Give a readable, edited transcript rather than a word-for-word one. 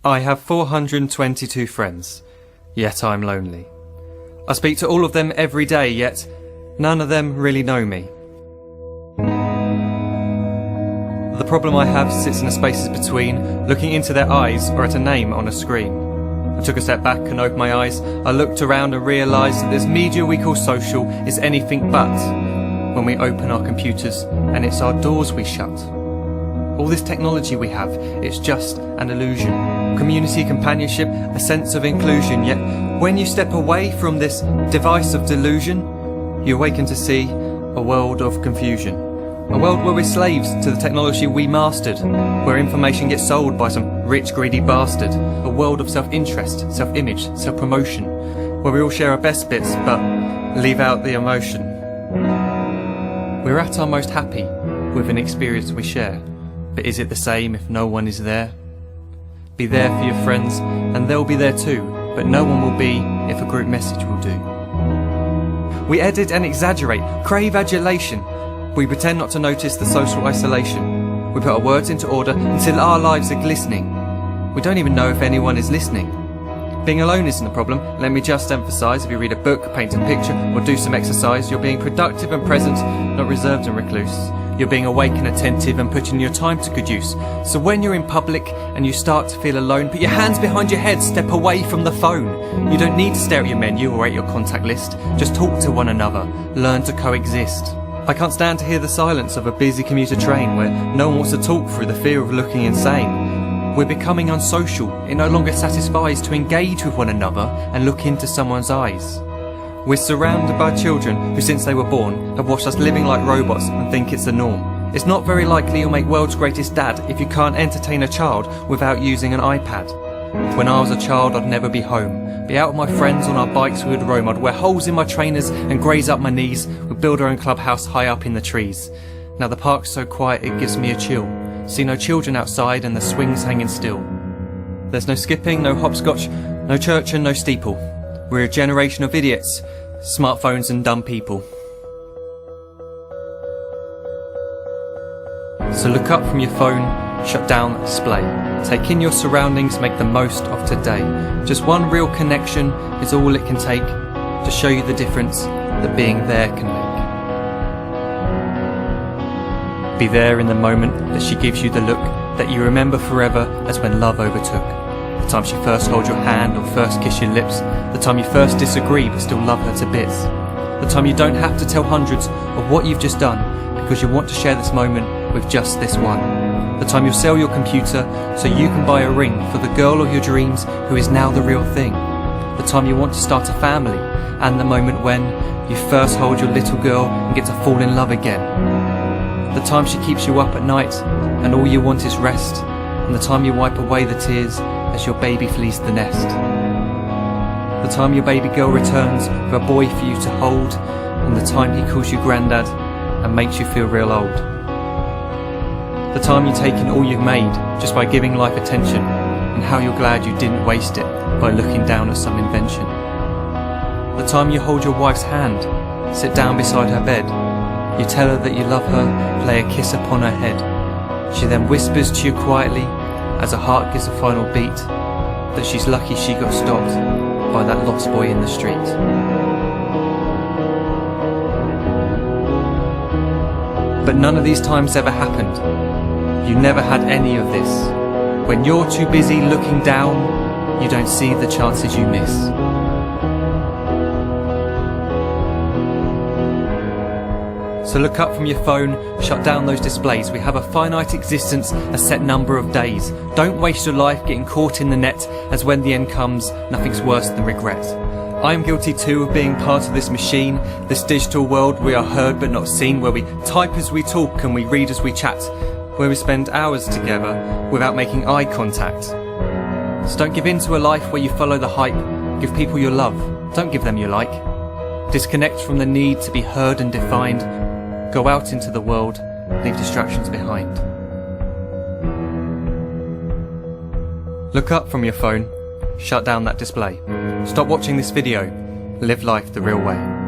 I have 422 friends, yet I'm lonely. I speak to all of them every day, yet none of them really know me. The problem I have sits in the spaces between looking into their eyes or at a name on a screen. I took a step back and opened my eyes. I looked around and realised that this media we call social is anything but when we open our computers and it's our doors we shut. All this technology we have, it's just an illusion. Community, companionship, a sense of inclusion. Yet when you step away from this device of delusion, you awaken to see a world of confusion. A world where we're slaves to the technology we mastered, where information gets sold by some rich, greedy bastard. A world of self-interest, self-image, self-promotion, where we all share our best bits but leave out the emotion. We're at our most happy with an experience we share. But is it the same if no one is there? Be there for your friends and they'll be there too, but no one will be if a group message will do. We edit and exaggerate, crave adulation. We pretend not to notice the social isolation. We put our words into order until our lives are glistening. We don't even know if anyone is listening. Being alone isn't a problem, let me just emphasise. If you read a book, paint a picture or do some exercise, you're being productive and present, not reserved and recluse. You're being awake and attentive and putting your time to good use. So when you're in public and you start to feel alone, put your hands behind your head, step away from the phone. You don't need to stare at your menu or at your contact list. Just talk to one another, learn to coexist. I can't stand to hear the silence of a busy commuter train where no one wants to talk through the fear of looking insane. We're becoming unsocial. It no longer satisfies to engage with one another and look into someone's eyes. We're surrounded by children who since they were born have watched us living like robots and think it's the norm. It's not very likely you'll make world's greatest dad if you can't entertain a child without using an iPad. When I was a child I'd never be home. Be out with my friends on our bikes we would roam. I'd wear holes in my trainers and graze up my knees. We'd build our own clubhouse high up in the trees. Now the park's so quiet it gives me a chill. See no children outside and the swings hanging still. There's no skipping, no hopscotch, no church and no steeple. We're a generation of idiots, smartphones and dumb people. So look up from your phone, shut down the display. Take in your surroundings, make the most of today. Just one real connection is all it can take to show you the difference that being there can make. Be there in the moment that she gives you the look that you remember forever as when love overtook. The time she first holds your hand or first kiss your lips. The time you first disagree but still love her to bits. The time you don't have to tell hundreds of what you've just done because you want to share this moment with just this one. The time you'll sell your computer so you can buy a ring for the girl of your dreams who is now the real thing. The time you want to start a family and the moment when you first hold your little girl and get to fall in love again. The time she keeps you up at night and all you want is rest. And the time you wipe away the tears as your baby flees the nest. The time your baby girl returns with a boy for you to hold, and the time he calls you granddad and makes you feel real old. The time you take in all you've made just by giving life attention, and how you're glad you didn't waste it by looking down at some invention. The time you hold your wife's hand, sit down beside her bed, you tell her that you love her, lay a kiss upon her head. She then whispers to you quietly as her heart gives a final beat that she's lucky she got stopped by that lost boy in the street. But none of these times ever happened. You never had any of this. When you're too busy looking down, you don't see the chances you miss. So look up from your phone, shut down those displays. We have a finite existence, a set number of days. Don't waste your life getting caught in the net, as when the end comes, nothing's worse than regret. I am guilty too of being part of this machine, this digital world we are heard but not seen, where we type as we talk and we read as we chat, where we spend hours together without making eye contact. So don't give in to a life where you follow the hype. Give people your love, don't give them your like. Disconnect from the need to be heard and defined. Go out into the world, leave distractions behind. Look up from your phone, shut down that display. Stop watching this video, live life the real way.